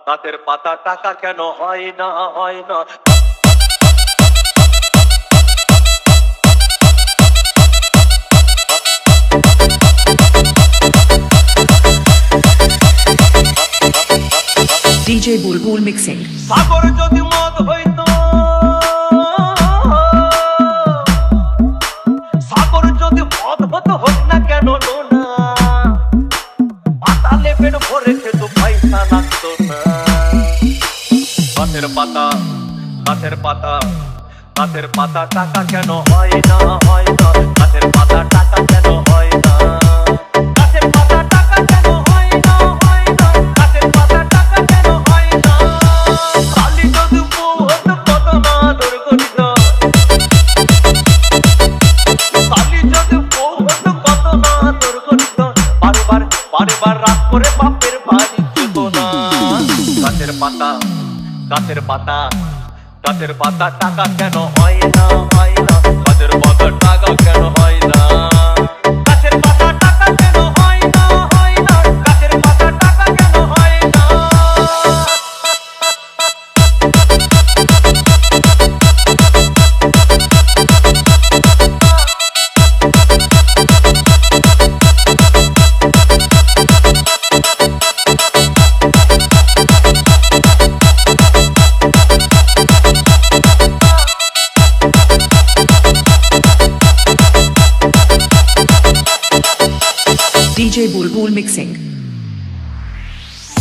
গাছের পাতা টাকা কেন হয় না হয় না। DJ Bulbul Mixing. সাগর যদি মদ হইতো, সাগর যদি মদ হতো হোক না কেন না, পাতালে পেট ভরে খেত পয়সা লাগতো না। গাছের পাতা গাছের পাতা গাছের পাতা টাকা কেন হয় না হয় না। গাছের পাতা টাকা কেন হয় না। গাছের পাতা টাকা কেন হয় না হয় না। গাছের পাতা টাকা কেন হয় না। কালি যদি বউ হতো কত না আদর করিত। কালি যদি বউ হতো কত না আদর করিত। বারে রাত করে বাপের বাড়ি যেত না। গাছের পাতা গাছের পাতা গাছের পাতা টাকা কেন হয় না হয় না। গাছের পাতা টাকা কেন হয় না। গাছের পাতা টাকা কেন হয় না হয় না। গাছের পাতা টাকা কেন হয় না। DJ Bulbul Mixing.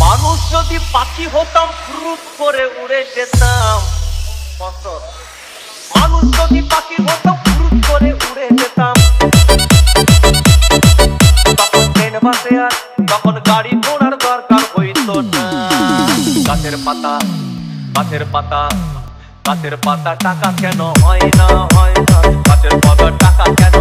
মানুষ যদি পাখি হতাম ফুরুত করে উড়ে যেতাম। মানুষ যদি পাখি হতাম ফুরুত করে উড়ে যেতাম। তখন ট্রেন বাসে আর তখন গাড়ি ঘোড়ার দরকার হইতো না। গাছের পাতা গাছের পাতা গাছের পাতা টাকা কেন হয় না হয় না। গাছের পাতা টাকা কেন